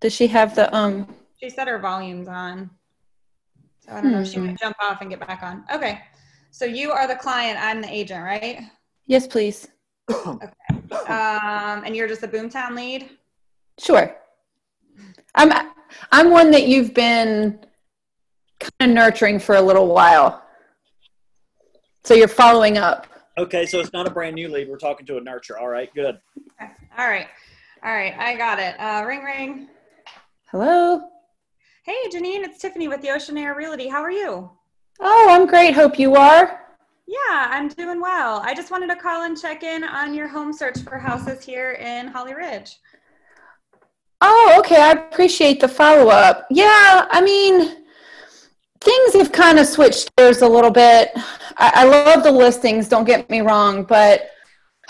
Does she have the She said her volume's on. So I don't know if she might jump off and get back on. Okay. So you are the client, I'm the agent, right? Yes, please. Okay. And you're just a Boomtown lead? Sure. I'm one that you've been kind of nurturing for a little while. So you're following up. Okay, so it's not a brand new lead. We're talking to a nurture. All right, good. Okay. All right. I got it. Ring, ring. Hello. Hey, Janine, it's Tiffany with the Ocean Air Realty. How are you? Oh, I'm great. Hope you are. Yeah, I'm doing well. I just wanted to call and check in on your home search for houses here in Holly Ridge. Oh, okay. I appreciate the follow-up. Yeah, I mean, things have kind of switched gears a little bit. I love the listings, don't get me wrong, but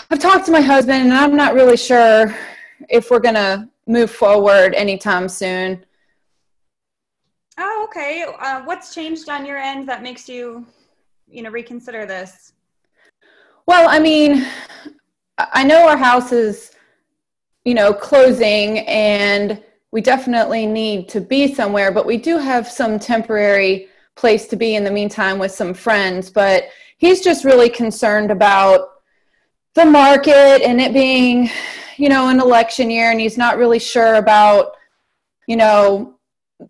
I've talked to my husband and I'm not really sure if we're going to move forward anytime soon. Oh, okay. What's changed on your end that makes you, reconsider this? Well, I mean, I know our house is, closing and we definitely need to be somewhere, but we do have some temporary place to be in the meantime with some friends. But he's just really concerned about the market and it being, an election year, and he's not really sure about,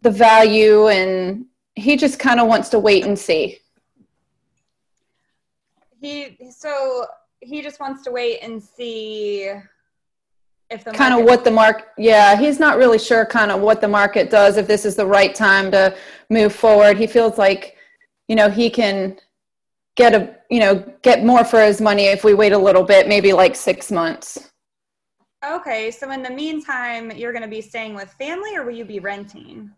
the value, and he just kind of wants to wait and see. He just wants to wait and see if the kind of what the market, he's not really sure kind of what the market does, if this is the right time to move forward. He feels like, he can get more for his money if we wait a little bit, maybe like 6 months. Okay, so in the meantime, you're going to be staying with family, or will you be renting?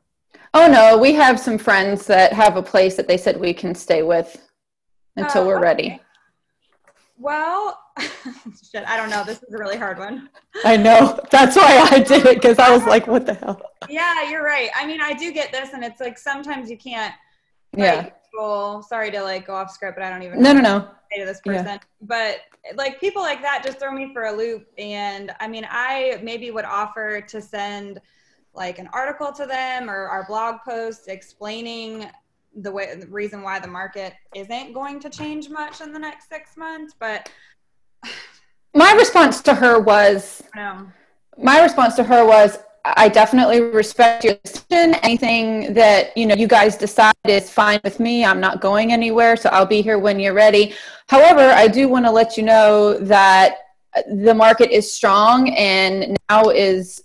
Oh no, we have some friends that have a place that they said we can stay with until we're ready. Well, shit, I don't know. This is a really hard one. I know. That's why I did it, because I was like, what the hell? Yeah, you're right. I mean, I do get this, and it's like sometimes you can't. People, sorry to go off script, but I don't even know no. Say to this person. Yeah. But people like that just throw me for a loop. And I mean, I maybe would offer to send an article to them or our blog post explaining the reason why the market isn't going to change much in the next 6 months. But my response to her was, I definitely respect your decision. Anything that, you guys decide is fine with me. I'm not going anywhere, so I'll be here when you're ready. However, I do want to let you know that the market is strong, and now is,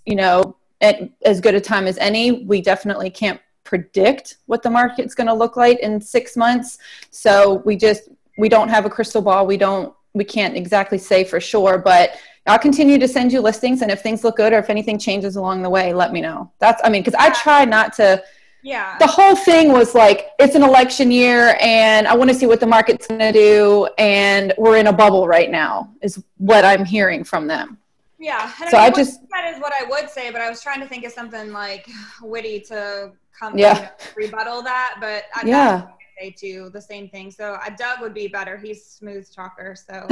at as good a time as any. We definitely can't predict what the market's going to look like in 6 months. So we don't have a crystal ball. We can't exactly say for sure, but I'll continue to send you listings, and if things look good or if anything changes along the way, let me know. Because I try not to. Yeah. The whole thing was it's an election year and I want to see what the market's going to do, and we're in a bubble right now is what I'm hearing from them. Yeah. So that is what I would say, but I was trying to think of something witty to come rebuttal that, but I'm not going to say too the same thing. So Doug would be better. He's smooth talker. So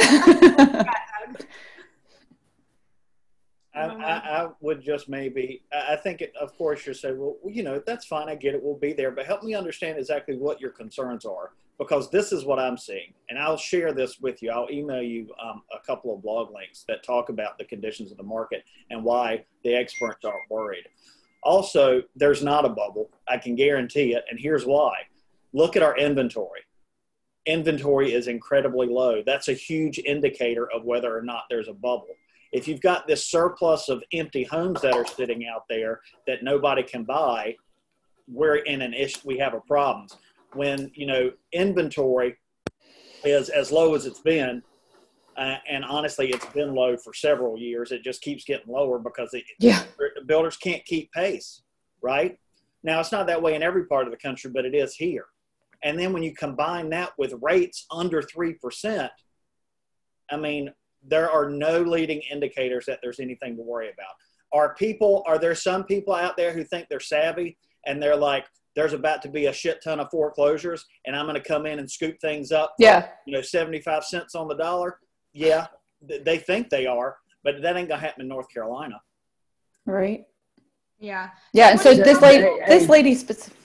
I would just I think, of course, you'll say, well, that's fine. I get it. We'll be there. But help me understand exactly what your concerns are, because this is what I'm seeing. And I'll share this with you. I'll email you a couple of blog links that talk about the conditions of the market and why the experts aren't worried. Also, there's not a bubble. I can guarantee it. And here's why. Look at our inventory. Inventory is incredibly low. That's a huge indicator of whether or not there's a bubble. If you've got this surplus of empty homes that are sitting out there that nobody can buy, we're in an issue. We have a problem. When, inventory is as low as it's been, and honestly, it's been low for several years. It just keeps getting lower because builders can't keep pace, right? Now, it's not that way in every part of the country, but it is here. And then when you combine that with rates under 3%, I mean, there are no leading indicators that there's anything to worry about. Are there some people out there who think they're savvy and they're like, there's about to be a shit ton of foreclosures and I'm going to come in and scoop things up for, 75 cents on the dollar? Yeah, they think they are, but that ain't going to happen in North Carolina. Right. Yeah. Yeah. And so What do you- this lady specific.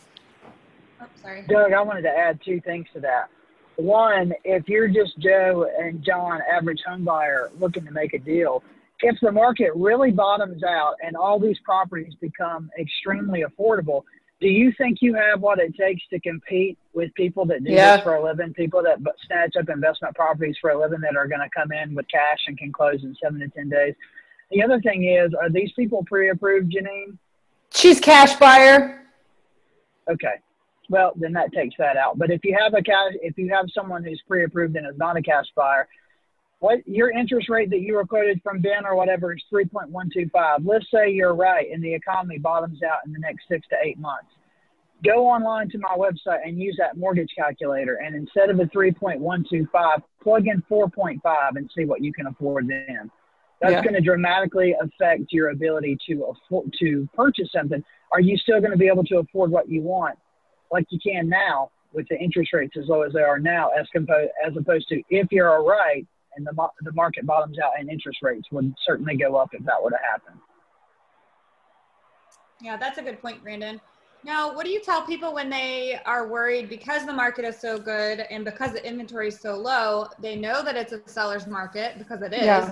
Oh, sorry. Doug, I wanted to add two things to that. One, if you're just Joe and John, average home buyer, looking to make a deal, if the market really bottoms out and all these properties become extremely affordable, do you think you have what it takes to compete with people that do this for a living, people that snatch up investment properties for a living that are going to come in with cash and can close in 7 to 10 days? The other thing is, are these people pre-approved, Janine? She's cash buyer. Okay. Well, then that takes that out. But if you have someone who's pre-approved and is not a cash buyer, what your interest rate that you were quoted from Ben or whatever is 3.125. Let's say you're right and the economy bottoms out in the next 6 to 8 months. Go online to my website and use that mortgage calculator. And instead of a 3.125, plug in 4.5 and see what you can afford then. That's going to dramatically affect your ability to purchase something. Are you still going to be able to afford what you want like you can now with the interest rates as low as they are now, as opposed to if you're all right and the market bottoms out and interest rates would certainly go up if that were to happen. Yeah, that's a good point, Brandon. Now, what do you tell people when they are worried because the market is so good and because the inventory is so low? They know that it's a seller's market because it is.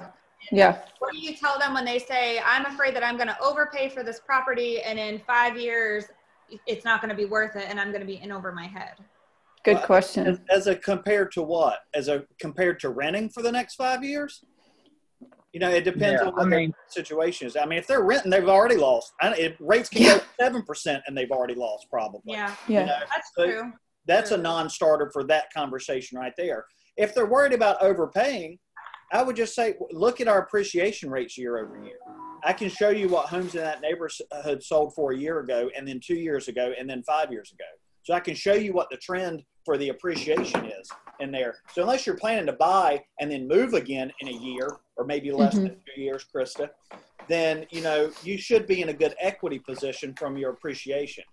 Yeah. What do you tell them when they say, I'm afraid that I'm going to overpay for this property and in 5 years, it's not going to be worth it and I'm going to be in over my head? Good question. As a compared to what? Compared to renting for the next 5 years? You know, it depends on what the situation is. I mean, if they're renting, they've already lost. Rates can go 7% and they've already lost probably. Yeah, you know? That's true. That's a non-starter for that conversation right there. If they're worried about overpaying, I would just say, look at our appreciation rates year over year. I can show you what homes in that neighborhood sold for a year ago, and then 2 years ago, and then 5 years ago. So I can show you what the trend for the appreciation is in there. So unless you're planning to buy and then move again in a year, or maybe less than 2 years, Krista, then, you know, you should be in a good equity position from your appreciation.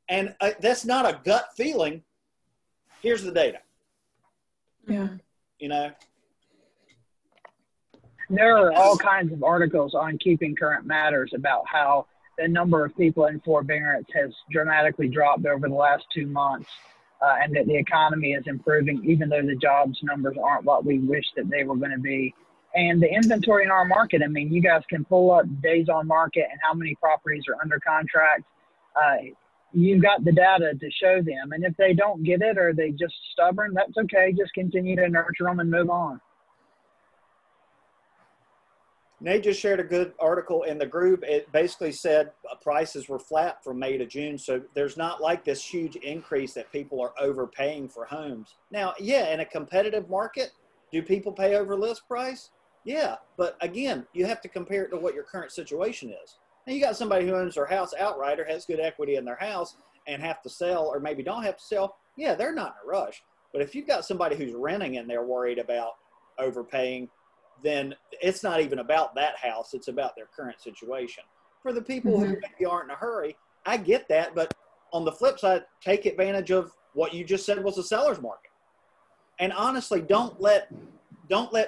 And that's not a gut feeling. Here's the data. Yeah. You know? There are all kinds of articles on Keeping Current Matters about how the number of people in forbearance has dramatically dropped over the last 2 months, and that the economy is improving, even though the jobs numbers aren't what we wish that they were going to be. And the inventory in our market, I mean, you guys can pull up days on market and how many properties are under contract. You've got the data to show them. And if they don't get it or they just stubborn, that's okay. Just continue to nurture them and move on. Nate just shared a good article in the group. It basically said prices were flat from May to June. So there's not like this huge increase that people are overpaying for homes. Now, yeah, in a competitive market, do people pay over list price? Yeah. But again, you have to compare it to what your current situation is. Now, you got somebody who owns their house outright or has good equity in their house and have to sell or maybe don't have to sell. Yeah, they're not in a rush. But if you've got somebody who's renting and they're worried about overpaying, then it's not even about that house. It's about their current situation. For the people who maybe aren't in a hurry, I get that. But on the flip side, take advantage of what you just said was a seller's market. And honestly, don't let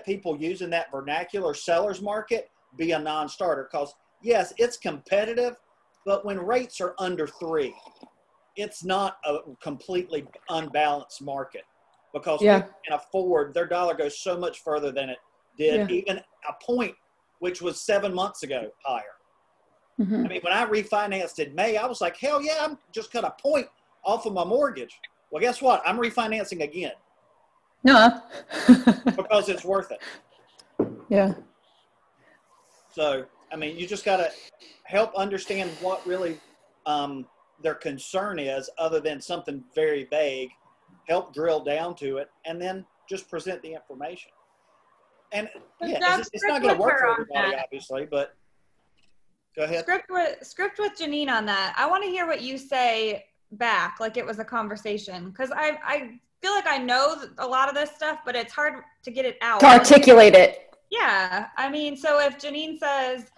people using that vernacular seller's market be a non-starter, because yes, it's competitive, but when rates are under 3, it's not a completely unbalanced market, because people can afford, their dollar goes so much further than it did even a point, which was 7 months ago higher. I mean, when I refinanced in May, I was like, hell yeah, I'm just cut a point off of my mortgage. Well, guess what? I'm refinancing again. No. Because it's worth it. Yeah. So, I mean, you just got to help understand what really their concern is, other than something very vague. Help drill down to it, and then just present the information. And yeah, it's not going to work for everybody, obviously, but go ahead. Script with Janine on that. I want to hear what you say back, like it was a conversation, because I feel like I know a lot of this stuff, but it's hard to get it out. To articulate it. Yeah. I mean, so if Janine says,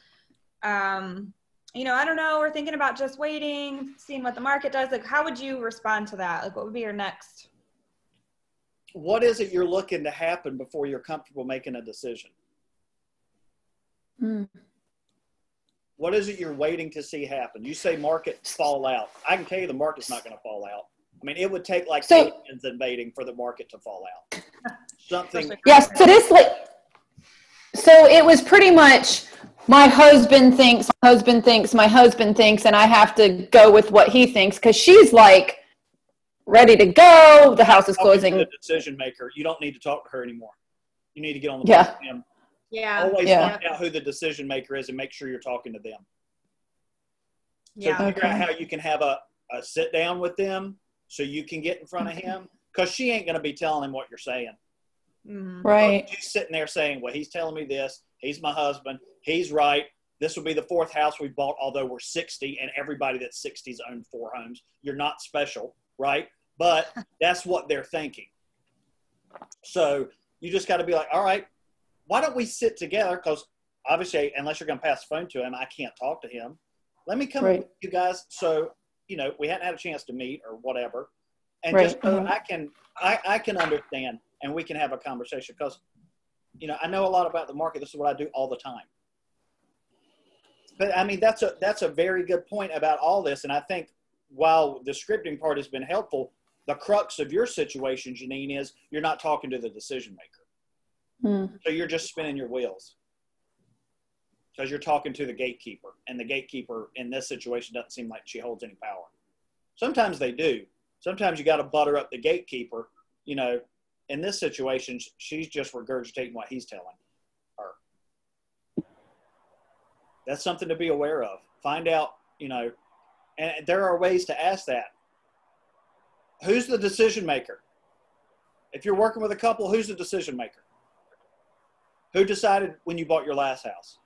you know, I don't know, we're thinking about just waiting, seeing what the market does, like, how would you respond to that? Like, what would be your next? What is it you're looking to happen before you're comfortable making a decision? What is it you're waiting to see happen? You say market fall out. I can tell you the market's not going to fall out. I mean, it would take like aliens invading for the market to fall out. Something. Yes. So this so it was pretty much my husband thinks, and I have to go with what he thinks because she's like ready to go. The house is closing. The decision maker. You don't need to talk to her anymore. You need to get on the phone with him. Yeah. Always find out who the decision maker is and make sure you're talking to them. So figure out how you can have a sit down with them so you can get in front of him, because she ain't going to be telling him what you're saying. Right. She's sitting there saying, well, he's telling me this. He's my husband. He's right. This will be the 4th house we bought, although we're 60 and everybody that's 60's owned 4 homes. You're not special, right? But that's what they're thinking. So you just got to be like, all right, why don't we sit together? Because obviously, unless you're going to pass the phone to him, I can't talk to him. Let me come with you guys. So, you know, we hadn't had a chance to meet or whatever. And just so I can understand and we can have a conversation, because, you know, I know a lot about the market. This is what I do all the time. But I mean, that's a very good point about all this. And I think while the scripting part has been helpful, the crux of your situation, Janine, is you're not talking to the decision maker. So you're just spinning your wheels because you're talking to the gatekeeper, and the gatekeeper in this situation doesn't seem like she holds any power. Sometimes they do. Sometimes you got to butter up the gatekeeper. You know, in this situation, she's just regurgitating what he's telling her. That's something to be aware of. Find out, you know, and there are ways to ask that. Who's the decision maker? If you're working with a couple, who's the decision maker? Who decided when you bought your last house?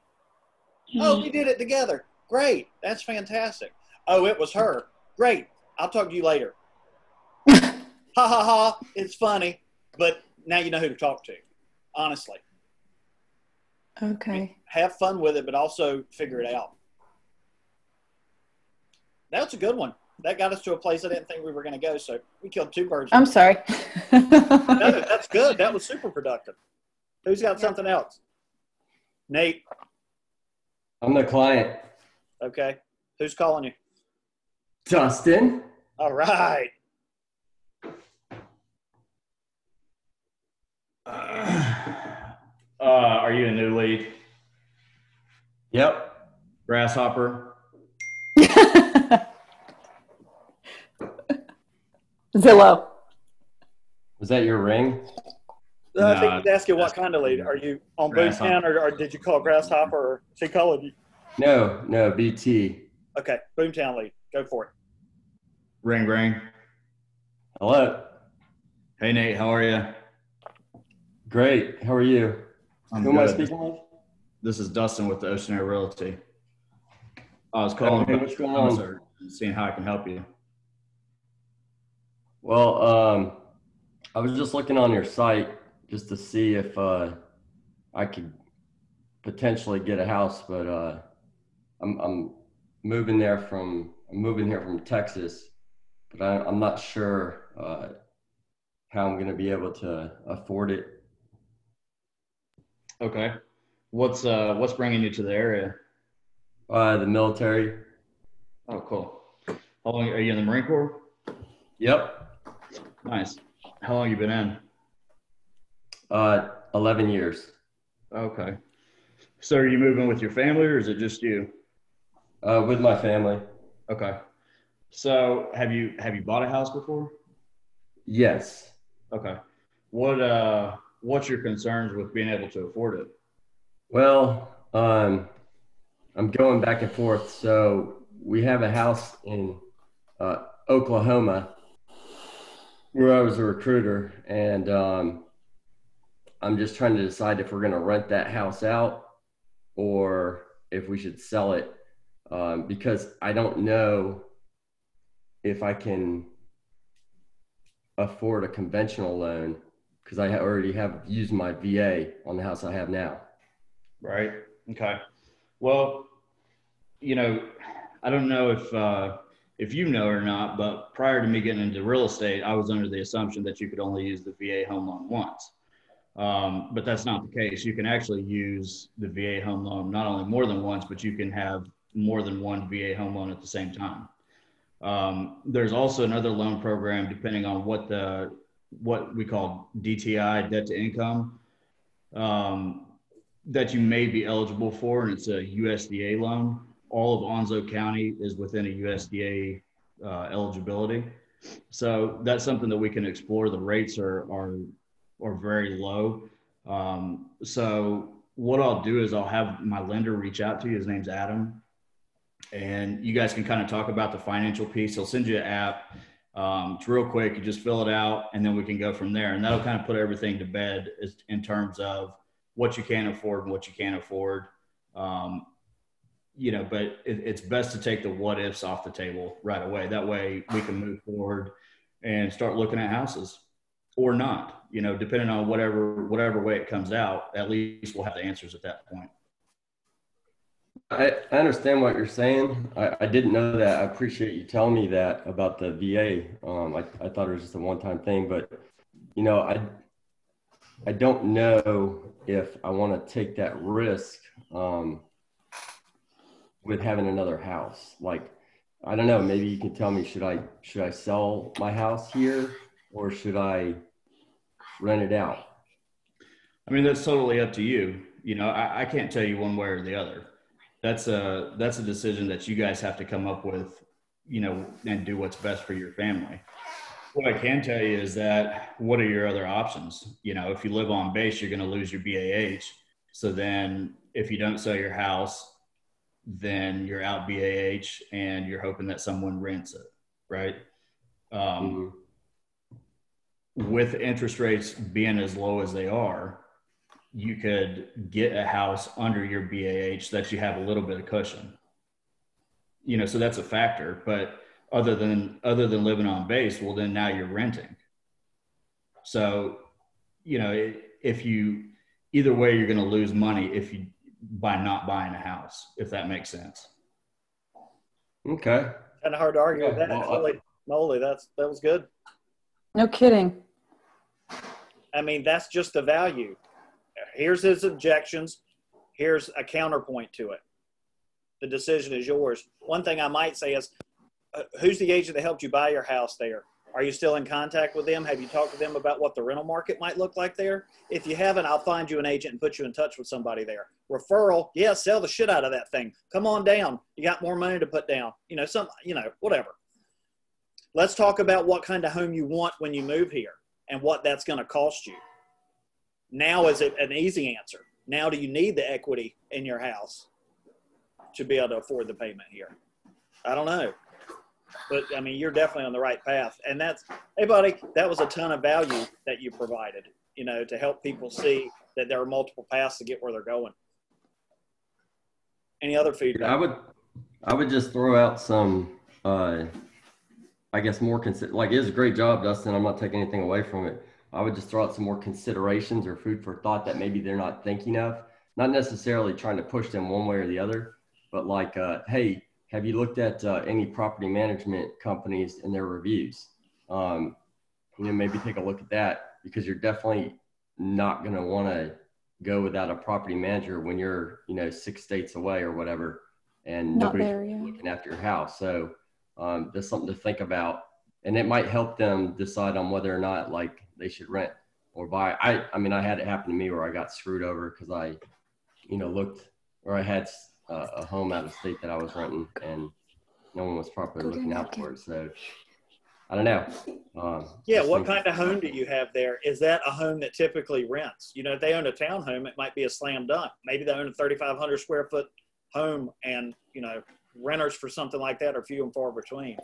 Oh, we did it together. Great. That's fantastic. Oh, it was her. Great. I'll talk to you later. Ha ha ha. It's funny. But now you know who to talk to, honestly. Okay. I mean, have fun with it, but also figure it out. That's a good one. That got us to a place I didn't think we were going to go, so we killed 2 birds. I'm sorry. No, that's good. That was super productive. Who's got something else? Nate. I'm the client. Okay. Who's calling you? Dustin. All right. Are you a new lead? Yep. Grasshopper? Zillow. Was that your ring? I think he's asking what kind of lead. Are you on Boomtown or did you call Grasshopper or she called you? No, BT. Okay, Boomtown lead. Go for it. Ring, ring. Hello. Hey, Nate, how are you? Great. How are you? Who am I speaking with? This is Dustin with the Ocean Air Realty. I was calling Okay, what's going on? And seeing how I can help you. Well, I was just looking on your site just to see if I could potentially get a house, but I'm moving here from Texas, but I'm not sure how I'm going to be able to afford it. Okay. What's bringing you to the area? The military. Oh, cool. How long are you in the Marine Corps? Yep. Nice. How long you been in? 11 years. Okay. So are you moving with your family or is it just you? With my family. Okay. So have you bought a house before? Yes. Okay. What's your concerns with being able to afford it? Well, I'm going back and forth. So we have a house in Oklahoma where I was a recruiter, and I'm just trying to decide if we're going to rent that house out or if we should sell it, because I don't know if I can afford a conventional loan because I already have used my VA on the house I have now. Right. Okay. Well, you know, I don't know if you know or not, but prior to me getting into real estate, I was under the assumption that you could only use the VA home loan once. But that's not the case. You can actually use the VA home loan not only more than once, but you can have more than one VA home loan at the same time. There's also another loan program, depending on what we call DTI, debt to income, that you may be eligible for, and it's a USDA loan. All of Onslow County is within a USDA eligibility. So that's something that we can explore. The rates are very low. So what I'll do is I'll have my lender reach out to you. His name's Adam. And you guys can kind of talk about the financial piece. He'll send you an app. It's real quick. You just fill it out, and then we can go from there. And that'll kind of put everything to bed in terms of what you can afford and what you can't afford. You know, but it's best to take the what ifs off the table right away. That way we can move forward and start looking at houses, or not, you know, depending on whatever way it comes out. At least we'll have the answers at that point. I understand what you're saying. I didn't know that. I appreciate you telling me that about the VA. I thought it was just a one-time thing, but you know, I don't know if I want to take that risk with having another house. Like, I don't know, maybe you can tell me, should I sell my house here, or should I rent it out? I mean, that's totally up to you. You know, I can't tell you one way or the other. That's a decision that you guys have to come up with, you know, and do what's best for your family. What I can tell you is that, what are your other options? You know, if you live on base, you're going to lose your BAH. So then if you don't sell your house, then you're out BAH and you're hoping that someone rents it, right? With interest rates being as low as they are, you could get a house under your BAH that you have a little bit of cushion. You know, so that's a factor. But other than living on base, well, then now you're renting. So, you know, either way, you're going to lose money by not buying a house, if that makes sense. Okay. Kind of hard to argue with that. Well, Holy moly, that was good. No kidding. I mean, that's just the value. Here's his objections. Here's a counterpoint to it. The decision is yours. One thing I might say is, who's the agent that helped you buy your house there? Are you still in contact with them? Have you talked to them about what the rental market might look like there? If you haven't, I'll find you an agent and put you in touch with somebody there. Referral, yeah, sell the shit out of that thing. Come on down. You got more money to put down. You know, whatever. Let's talk about what kind of home you want when you move here and what that's going to cost you. Now is it an easy answer? Now do you need the equity in your house to be able to afford the payment here? I don't know. But, I mean, you're definitely on the right path. And hey, buddy, that was a ton of value that you provided, you know, to help people see that there are multiple paths to get where they're going. Any other feedback? I would just throw out some, I guess, more like, it's a great job, Dustin. I'm not taking anything away from it. I would just throw out some more considerations or food for thought that maybe they're not thinking of. Not necessarily trying to push them one way or the other, but like, hey, have you looked at any property management companies and their reviews? You know, maybe take a look at that, because you're definitely not going to want to go without a property manager when you're, you know, 6 states away or whatever, and nobody's looking after your house. So there's something to think about, and it might help them decide on whether or not, like, they should rent or buy. I mean, I had it happen to me where I got screwed over because I, you know, I had a home out of state that I was renting, and no one was properly looking out for it. So I don't know. Yeah. What kind of home do you have there? Is that a home that typically rents? You know, if they own a townhome, it might be a slam dunk. Maybe they own a 3,500 square foot home, and, you know, renters for something like that are few and far between.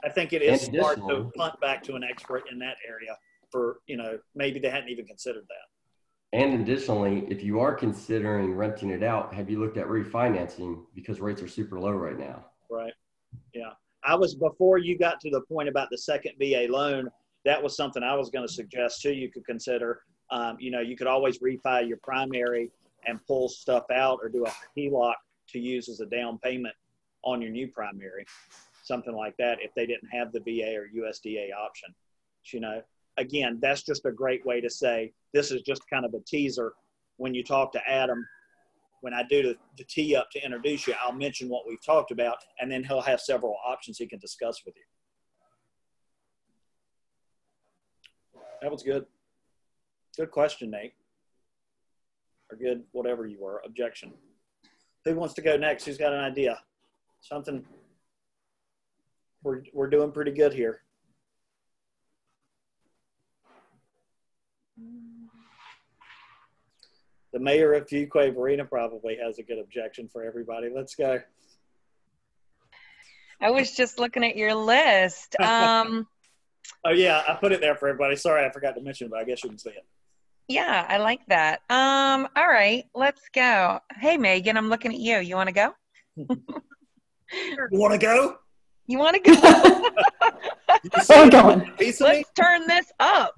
I think it is smart to punt back to an expert in that area for, you know, maybe they hadn't even considered that. And additionally, if you are considering renting it out, have you looked at refinancing, because rates are super low right now? Right. Yeah. Before you got to the point about the second VA loan, that was something I was going to suggest too. You could consider, you know, you could always refi your primary and pull stuff out, or do a HELOC to use as a down payment on your new primary, something like that, if they didn't have the VA or USDA option. You know, again, that's just a great way to say, this is just kind of a teaser. When you talk to Adam, when I do the tee up to introduce you, I'll mention what we've talked about, and then he'll have several options he can discuss with you. That was good. Good question, Nate. Or good, whatever you were, objection. Who wants to go next? Who's got an idea? Something. We're doing pretty good here. The mayor of Fuquay Marina probably has a good objection for everybody. Let's go. I was just looking at your list. Oh yeah, I put it there for everybody. Sorry, I forgot to mention it, but I guess you can see it. Yeah, I like that. All right, let's go. Hey, Megan, I'm looking at you. You want to go? You want to go? You want to go? I'm going. Let's turn this up.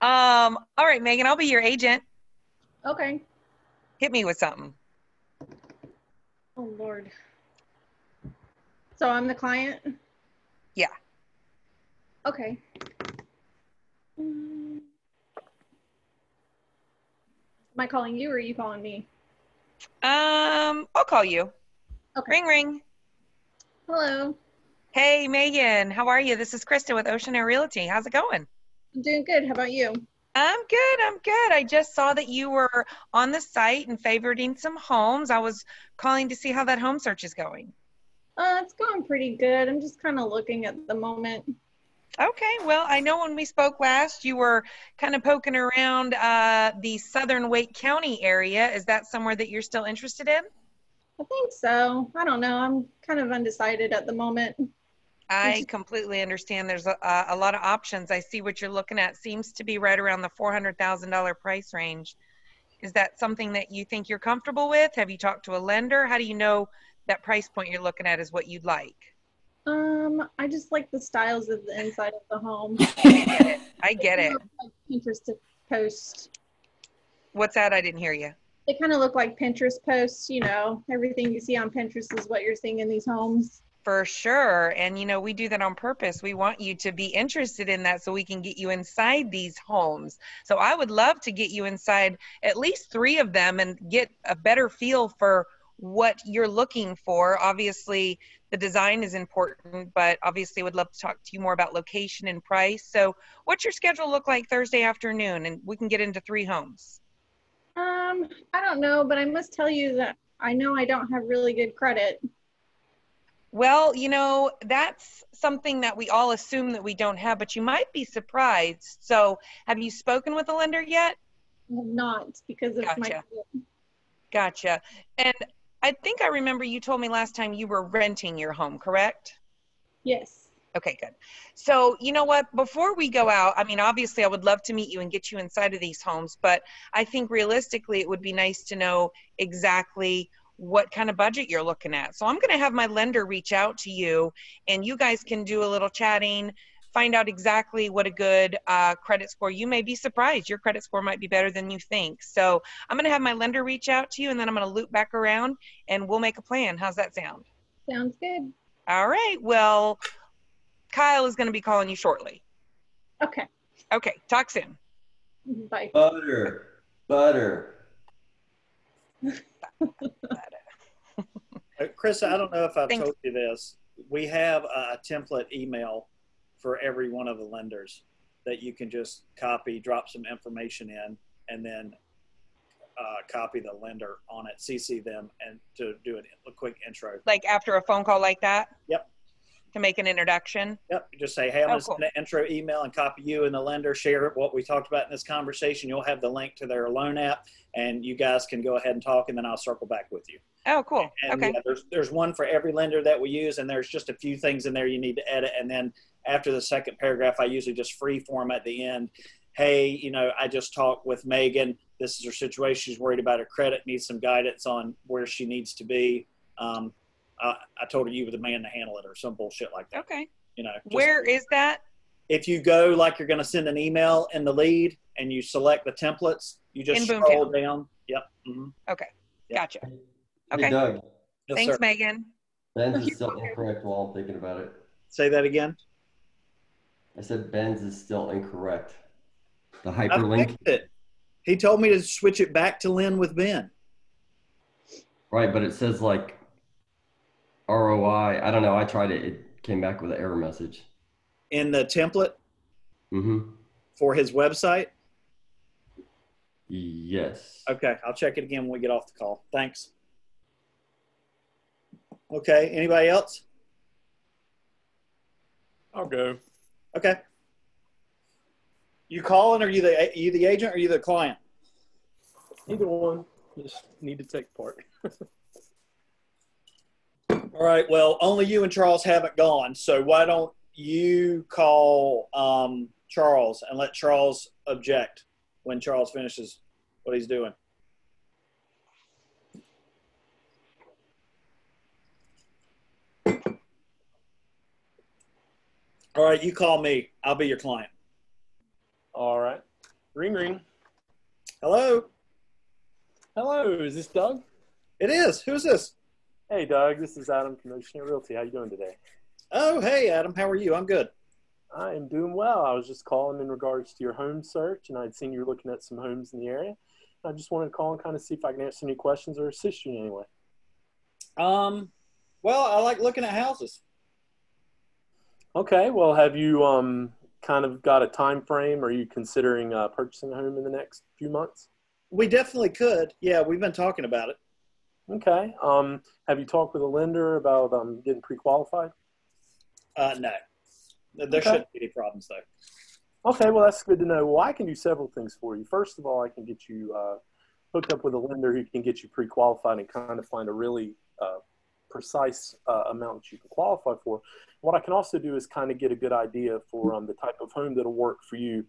All right, Megan, I'll be your agent. Okay. Hit me with something. Oh, Lord. So I'm the client? Yeah. Okay. Am I calling you or are you calling me? I'll call you. Okay. Ring, ring. Hello. Hey, Megan, how are you? This is Krista with Ocean Air Realty. How's it going? I'm doing good. How about you? I'm good. I'm good. I just saw that you were on the site and favoriting some homes. I was calling to see how that home search is going. It's going pretty good. I'm just kind of looking at the moment. Okay. Well, I know when we spoke last, you were kind of poking around the southern Wake County area. Is that somewhere that you're still interested in? I think so. I don't know. I'm kind of undecided at the moment. I completely understand. There's a lot of options. I see what you're looking at. Seems to be right around the $400,000 price range. Is that something that you think you're comfortable with? Have you talked to a lender? How do you know that price point you're looking at is what you'd like? I just like the styles of the inside of the home. I get it. Like Pinterest posts. What's that? I didn't hear you. They kind of look like Pinterest posts, you know, everything you see on Pinterest is what you're seeing in these homes. For sure. And, you know, we do that on purpose. We want you to be interested in that so we can get you inside these homes. So I would love to get you inside at least 3 of them and get a better feel for what you're looking for. Obviously, the design is important, but obviously would love to talk to you more about location and price. So what's your schedule look like Thursday afternoon? And we can get into 3 homes. I don't know, but I must tell you that I know I don't have really good credit. Well, you know, that's something that we all assume that we don't have, but you might be surprised. So have you spoken with a lender yet? I have not because of my credit. Gotcha. And I think I remember you told me last time you were renting your home, correct? Yes. Okay, good. So, you know what, before we go out, I mean, obviously I would love to meet you and get you inside of these homes, but I think realistically it would be nice to know exactly what kind of budget you're looking at. So I'm going to have my lender reach out to you and you guys can do a little chatting, find out exactly what a good credit score. You may be surprised. Your credit score might be better than you think. So I'm going to have my lender reach out to you and then I'm going to loop back around and we'll make a plan. How's that sound? Sounds good. All right. Well, Kyle is going to be calling you shortly. Okay. Okay. Talk soon. Bye. Butter. Chris, I don't know if I've told you this. We have a template email for every one of the lenders that you can just copy, drop some information in, and then copy the lender on it, CC them, and to do a quick intro. Like after a phone call like that? Yep. To make an introduction? Yep. Just say, hey, I'm going to send an intro email and copy you and the lender, share what we talked about in this conversation. You'll have the link to their loan app, and you guys can go ahead and talk, and then I'll circle back with you. Oh, cool. And okay. Yeah, there's one for every lender that we use, and there's just a few things in there you need to edit. And then after the second paragraph, I usually just free form at the end. Hey, you know, I just talked with Megan. This is her situation. She's worried about her credit, needs some guidance on where she needs to be. I told her you were the man to handle it or some bullshit like that. Okay. You know, where is that? If you go like you're going to send an email in the lead and you select the templates, you just scroll down. Yep. Mm-hmm. Okay. Yep. Gotcha. Hey, Okay. Doug. Yes, Thanks, sir. Megan. Ben's is still incorrect while I'm thinking about it. Say that again. I said Ben's is still incorrect. The I hyperlink. fixed it. He told me to switch it back to Lynn with Ben. Right, but it says like ROI. I don't know. I tried it. It came back with an error message. In the template Mm-hmm. for his website? Yes. Okay, I'll check it again when we get off the call. Thanks. Okay, anybody else? I'll go. Okay. You calling, or you the agent, or you the client? Either one. Just need to take part. All right, well, only you and Charles haven't gone, so why don't you call Charles and let Charles object when Charles finishes what he's doing. All right, you call me. I'll be your client. All right. Ring, ring. Hello? Hello, is this Doug? It is. Who's this? Hey, Doug. This is Adam from Ocean Realty. How you doing today? Oh, hey, Adam. How are you? I'm good. I am doing well. I was just calling in regards to your home search, and I'd seen you were looking at some homes in the area. I just wanted to call and kind of see if I can answer any questions or assist you in any way. Well, I like looking at houses. Okay. Well, have you kind of got a time frame? Are you considering purchasing a home in the next few months? We definitely could. Yeah, we've been talking about it. Okay. Have you talked with a lender about getting pre-qualified? No. There shouldn't be any problems, though. Okay, well, that's good to know. Well, I can do several things for you. First of all, I can get you hooked up with a lender who can get you pre-qualified and kind of find a really precise amount that you can qualify for. What I can also do is kind of get a good idea for the type of home that'll work for you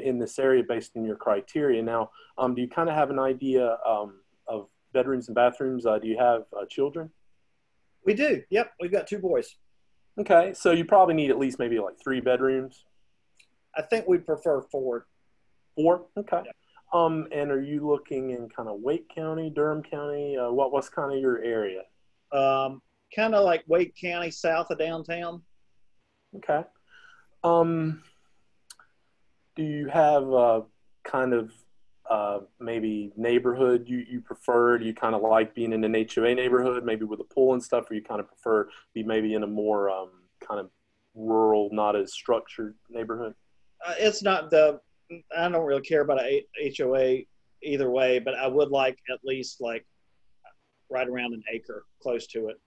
in this area based on your criteria. Now, do you kind of have an idea of bedrooms and bathrooms? Do you have children? We do. Yep, we've got 2 boys. Okay, so you probably need at least maybe like 3 bedrooms. I think we prefer 4. 4? Okay. Yeah. And are you looking in kind of Wake County, Durham County? What's kind of your area? Kind of like Wake County, south of downtown. Okay. Do you have kind of maybe neighborhood you prefer? Do you kind of like being in an HOA neighborhood, maybe with a pool and stuff, or you kind of prefer be maybe in a more kind of rural, not as structured neighborhood? It's not I don't really care about a HOA either way, but I would like at least like right around an acre close to it.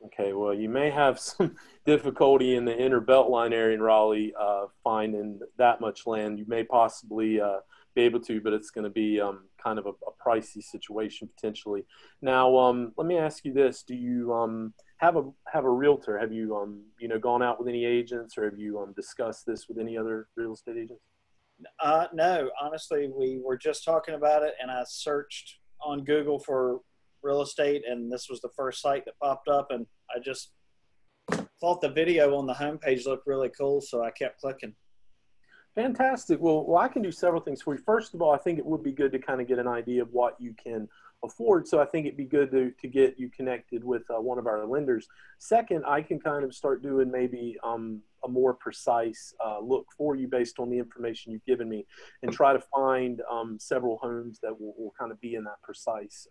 Okay, well, you may have some difficulty in the inner Beltline area in Raleigh finding that much land. You may possibly be able to, but it's going to be kind of a pricey situation potentially. Now, let me ask you this: do you have a realtor? Have you gone out with any agents, or have you discussed this with any other real estate agents? No, honestly, we were just talking about it, and I searched on Google for real estate, and this was the first site that popped up, and I just thought the video on the homepage looked really cool, so I kept clicking. Fantastic. Well, I can do several things for you. First of all, I think it would be good to kind of get an idea of what you can afford. So I think it'd be good to get you connected with one of our lenders. Second, I can kind of start doing maybe a more precise look for you based on the information you've given me, and try to find several homes that will kind of be in that precise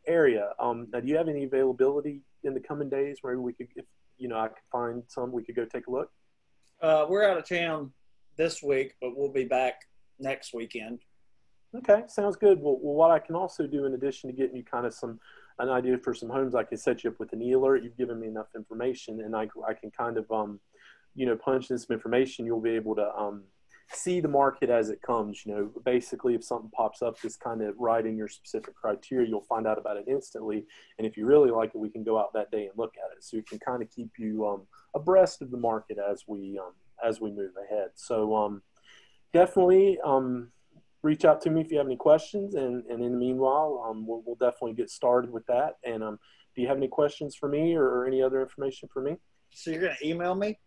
area. Now, do you have any availability in the coming days where we could, if I could find some, we could go take a look? We're out of town this week, but we'll be back next weekend. Okay, sounds good. Well, what I can also do in addition to getting you kind of an idea for some homes, I can set you up with an e-alert. You've given me enough information, and I can kind of punch in some information. You'll be able to see the market as it comes. Basically, if something pops up that's kind of right in your specific criteria, you'll find out about it instantly. And if you really like it, we can go out that day and look at it. So it can kind of keep you abreast of the market as we move ahead. So definitely reach out to me if you have any questions. And in the meanwhile, we'll definitely get started with that. And do you have any questions for me or any other information for me? So you're going to email me?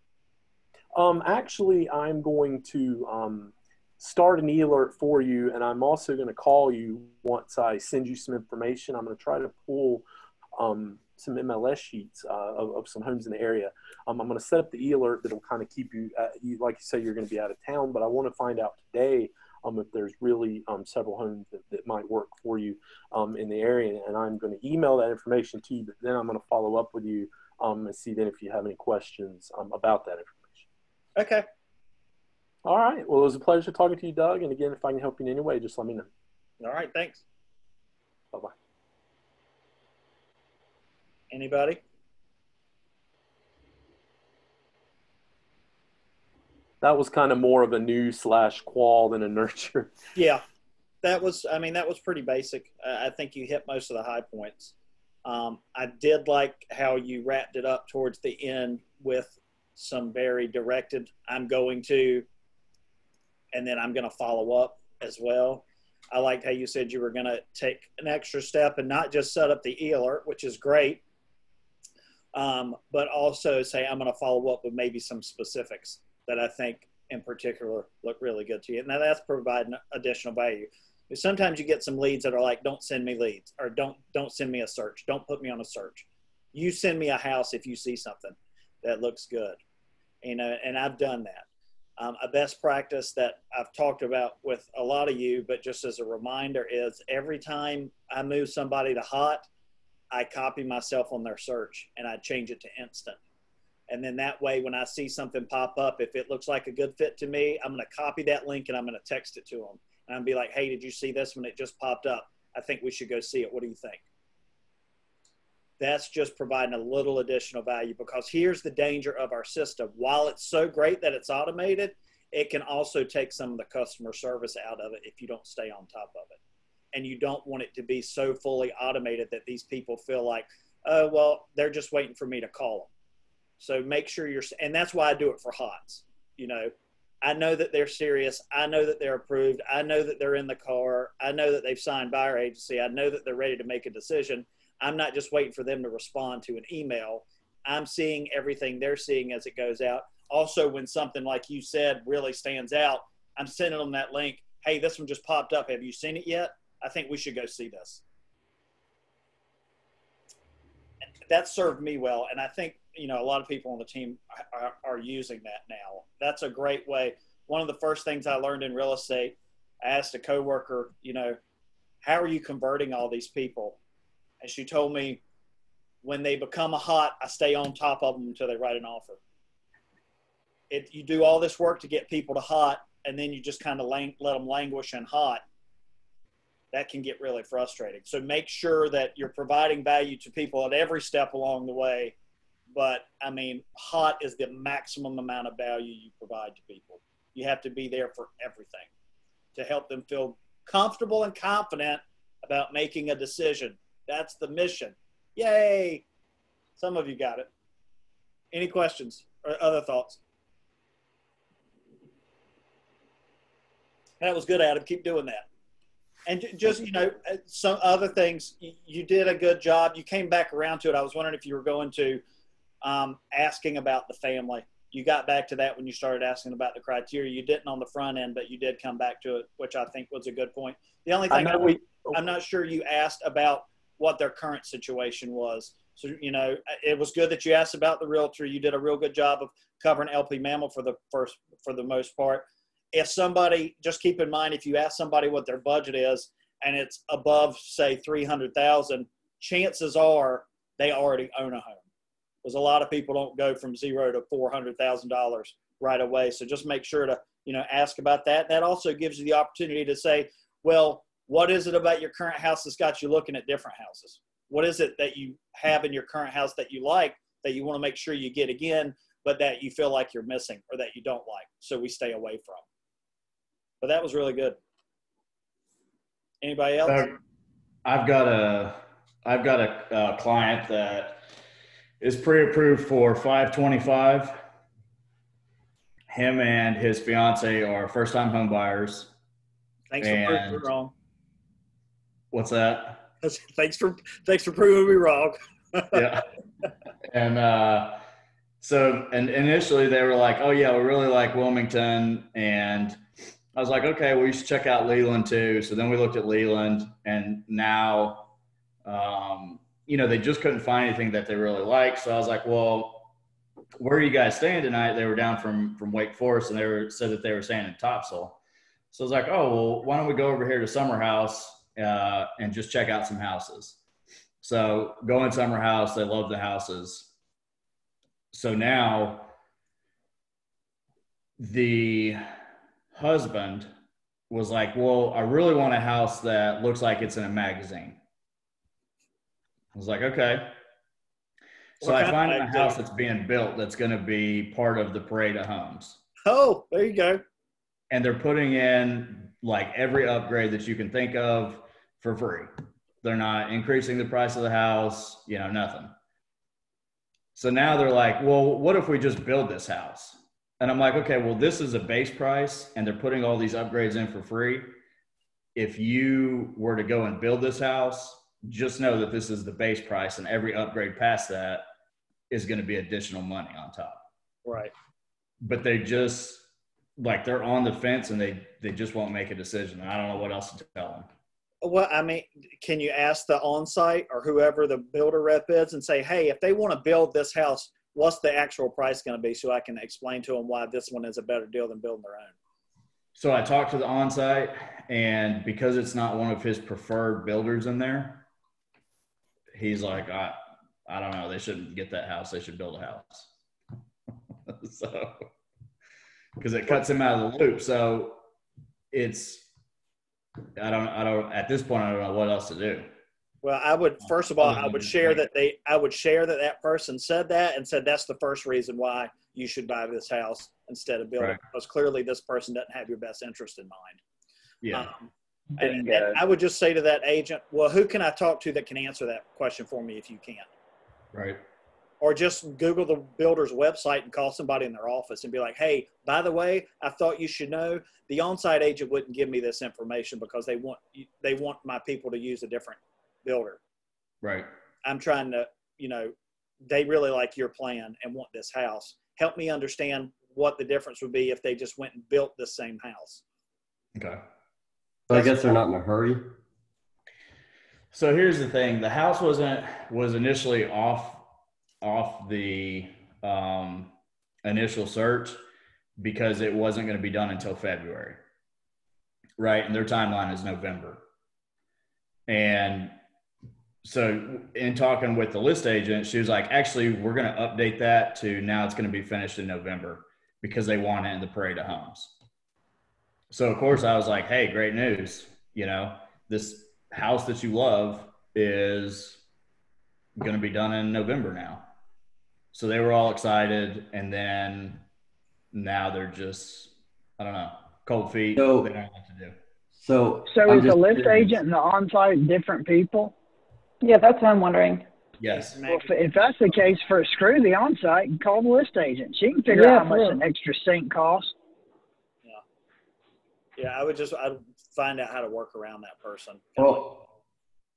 Actually, I'm going to start an e-alert for you, and I'm also going to call you once I send you some information. I'm going to try to pull some MLS sheets of some homes in the area. I'm going to set up the e-alert that will kind of keep you, like you say, you're going to be out of town, but I want to find out today if there's really several homes that might work for you in the area. And I'm going to email that information to you, but then I'm going to follow up with you and see then if you have any questions about that information. Okay. All right. Well, it was a pleasure talking to you, Doug. And again, if I can help you in any way, just let me know. All right. Thanks. Bye-bye. Anybody? That was kind of more of a new/qual than a nurture. Yeah, that was pretty basic. I think you hit most of the high points. I did like how you wrapped it up towards the end with some very directed, I'm going to, and then I'm going to follow up as well. I liked how you said you were going to take an extra step and not just set up the e-alert, which is great, but also say, I'm going to follow up with maybe some specifics that I think in particular look really good to you. And that's providing additional value. Because sometimes you get some leads that are like, don't send me leads, or don't send me a search. Don't put me on a search. You send me a house if you see something that looks good. And I've done that. A best practice that I've talked about with a lot of you, but just as a reminder, is every time I move somebody to hot, I copy myself on their search and I change it to instant. And then that way, when I see something pop up, if it looks like a good fit to me, I'm going to copy that link and I'm going to text it to them. And I'll be like, hey, did you see this when it just popped up? I think we should go see it. What do you think? That's just providing a little additional value, because here's the danger of our system. While it's so great that it's automated, it can also take some of the customer service out of it if you don't stay on top of it. And you don't want it to be so fully automated that these people feel like, oh, well, they're just waiting for me to call them. So make sure and that's why I do it for HOTS. I know that they're serious. I know that they're approved. I know that they're in the car. I know that they've signed by our agency. I know that they're ready to make a decision. I'm not just waiting for them to respond to an email. I'm seeing everything they're seeing as it goes out. Also, when something like you said really stands out, I'm sending them that link. Hey, this one just popped up. Have you seen it yet? I think we should go see this. That served me well. And I think, a lot of people on the team are using that now. That's a great way. One of the first things I learned in real estate, I asked a coworker, how are you converting all these people? And she told me, when they become a hot, I stay on top of them until they write an offer. You do all this work to get people to hot, and then you just kind of let them languish in hot. That can get really frustrating. So make sure that you're providing value to people at every step along the way. But hot is the maximum amount of value you provide to people. You have to be there for everything to help them feel comfortable and confident about making a decision. That's the mission. Yay. Some of you got it. Any questions or other thoughts? That was good, Adam. Keep doing that. And just, some other things, you did a good job. You came back around to it. I was wondering if you were going to asking about the family. You got back to that when you started asking about the criteria. You didn't on the front end, but you did come back to it, which I think was a good point. The only thing I'm not sure you asked about what their current situation was. So, it was good that you asked about the realtor. You did a real good job of covering LP Mammal for the most part. If somebody, just keep in mind, if you ask somebody what their budget is and it's above, say, $300,000, chances are they already own a home. Because a lot of people don't go from zero to $400,000 right away. So just make sure to, ask about that. That also gives you the opportunity to say, well, what is it about your current house that's got you looking at different houses? What is it that you have in your current house that you like, that you want to make sure you get again, but that you feel like you're missing or that you don't like, so we stay away from? But that was really good. Anybody else? I've got a client that is pre-approved for 525. Him and his fiance are first-time home buyers. Thanks for proving me wrong. What's that? Thanks for proving me wrong. Yeah. And so initially they were like, oh yeah, we really like Wilmington. And I was like, okay, well, you should check out Leland too. So then we looked at Leland, and now, they just couldn't find anything that they really liked. So I was like, well, where are you guys staying tonight? They were down from Wake Forest, and said that they were staying in Topsail. So I was like, oh, well, why don't we go over here to Summer House and just check out some houses? So go in Summer House. They love the houses. So now the husband was like, well, I really want a house that looks like it's in a magazine. I was like, okay. So I find a house that's being built that's going to be part of the parade of homes. Oh, there you go. And they're putting in like every upgrade that you can think of for free. They're not increasing the price of the house, you know, nothing. So now they're like, well, what if we just build this house? And I'm like, okay, well, this is a base price and they're putting all these upgrades in for free. If you were to go and build this house, just know that this is the base price and every upgrade past that is going to be additional money on top. Right. But they just, like, they're on the fence and they just won't make a decision. And I don't know what else to tell them. Well, I mean, can you ask the on-site or whoever the builder rep is and say, hey, if they want to build this house, what's the actual price going to be, so I can explain to them why this one is a better deal than building their own? So I talked to the on-site, and because it's not one of his preferred builders in there, he's like, I don't know. They shouldn't get that house. They should build a house. So, because it cuts him out of the loop. So it's, I don't, at this point, I don't know what else to do. Well, I would, first of all, I would share that person said that and said, that's the first reason why you should buy this house instead of building, because clearly this person doesn't have your best interest in mind. Yeah. And I would just say to that agent, well, who can I talk to that can answer that question for me if you can't? Right. Or just Google the builder's website and call somebody in their office and be like, hey, by the way, I thought you should know the on-site agent wouldn't give me this information because they want my people to use a different builder. Right. I'm trying to, they really like your plan and want this house. Help me understand what the difference would be if they just went and built the same house. Okay. So I guess they're not in a hurry. So here's the thing. The house was initially off the initial search because it wasn't going to be done until February. Right. And their timeline is November. And so in talking with the list agent, she was like, actually, we're going to update that to now it's going to be finished in November because they want it in the parade of homes. So, of course, I was like, hey, great news. This house that you love is going to be done in November now. So they were all excited. And then now they're just, I don't know, cold feet. So, they don't know what to do. So is the list agent and the on-site different people? Yeah, that's what I'm wondering. Yes. Well, if that's the case, screw the on-site and call the list agent. She can figure out how much an extra sink costs. Yeah, I'd find out how to work around that person. Well,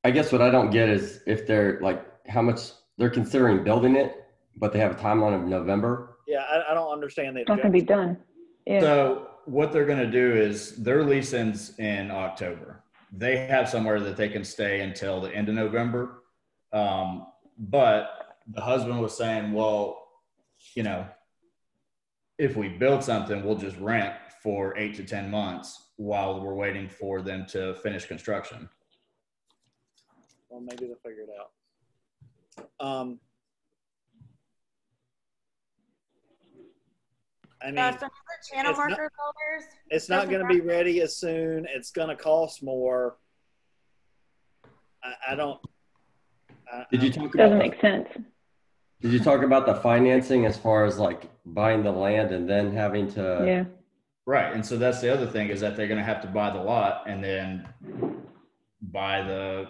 I guess what I don't get is if they're like how much they're considering building it, but they have a timeline of November. Yeah, I don't understand that. It's not going to be done. Yeah. So what they're going to do is their lease ends in October. They have somewhere that they can stay until the end of November. But the husband was saying, well, if we build something, we'll just rent for 8 to 10 months while we're waiting for them to finish construction. Well, maybe they'll figure it out. I mean, some other channel marker builders. It's not going to be ready as soon. It's going to cost more. Did you talk about? Doesn't make sense. Did you talk about the financing as far as like buying the land and then having to? Yeah. Right. And so that's the other thing is that they're going to have to buy the lot and then buy the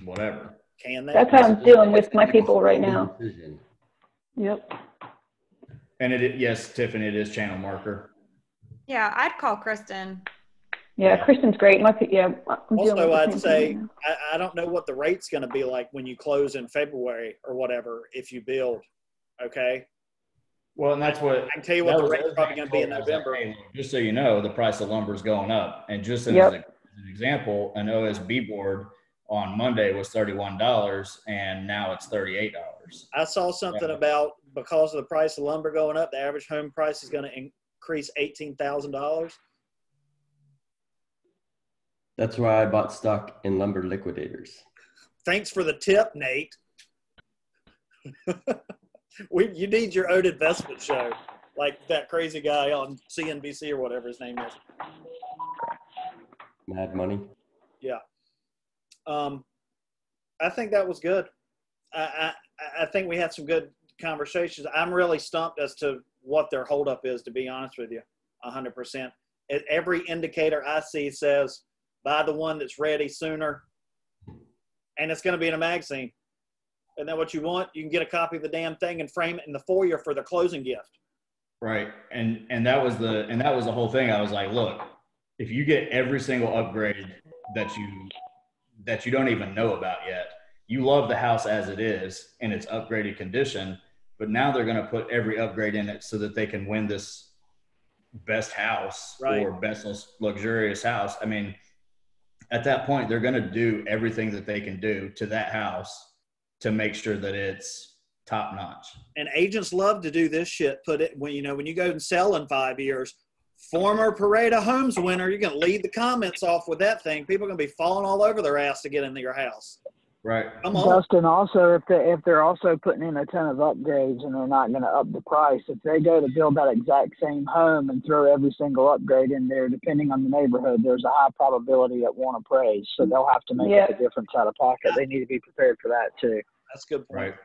whatever. Can they? That's how I'm dealing with my people right now. Yep. And yes, Tiffany, it is channel marker. Yeah, I'd call Kristen. Yeah, Kristen's great. Also, I'd say I don't know what the rate's going to be like when you close in February or whatever if you build. Okay. Well, and that's what I can tell you what the rate's probably going to be in November. Like, hey, just so you know, the price of lumber is going up. And just as an example, an OSB board on Monday was $31 and now it's $38. I saw something about because of the price of lumber going up, the average home price is going to increase $18,000. That's why I bought stock in Lumber Liquidators. Thanks for the tip, Nate. You need your own investment show, like that crazy guy on CNBC or whatever his name is. Mad Money. Yeah. I think that was good. I think we had some good conversations. I'm really stumped as to what their holdup is, to be honest with you, 100%. Every indicator I see says buy the one that's ready sooner, and it's going to be in a magazine. Isn't that what you want? You can get a copy of the damn thing and frame it in the foyer for the closing gift. Right. And that was the whole thing. I was like, look, if you get every single upgrade that you don't even know about yet, you love the house as it is in its upgraded condition, but now they're going to put every upgrade in it so that they can win this best house or best luxurious house. I mean, at that point, they're going to do everything that they can do to that house to make sure that it's top notch. And agents love to do this shit. Put it when you go and sell in 5 years, former Parade of Homes winner, you're going to lead the comments off with that thing. People are going to be falling all over their ass to get into your house. Right. Come on. Dustin, also, if they're also putting in a ton of upgrades and they're not going to up the price, if they go to build that exact same home and throw every single upgrade in there, depending on the neighborhood, there's a high probability it won't appraise. So they'll have to make up a difference out of pocket. They need to be prepared for that too. That's a good point.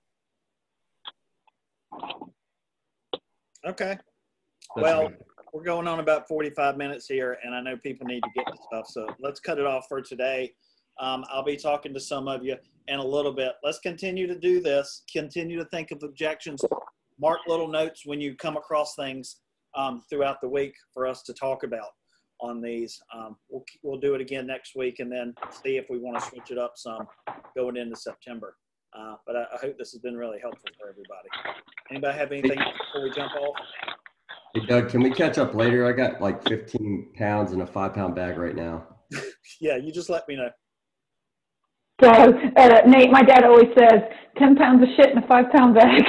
Right. Okay. Well, we're going on about 45 minutes here, and I know people need to get to stuff, so let's cut it off for today. I'll be talking to some of you in a little bit. Let's continue to do this. Continue to think of objections. Mark little notes when you come across things throughout the week for us to talk about on these. We'll do it again next week and then see if we want to switch it up some going into September. But I hope this has been really helpful for everybody. Anybody have anything before we jump off? Hey, Doug, can we catch up later? I got like 15 pounds in a 5-pound bag right now. Yeah, you just let me know. So, Nate, my dad always says 10 pounds of shit in a 5-pound bag.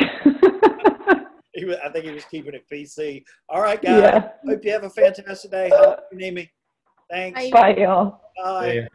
I think he was keeping it PC. All right, guys. Yeah. Hope you have a fantastic day. Hope you need me. Thanks. Bye, y'all. Bye. Yeah.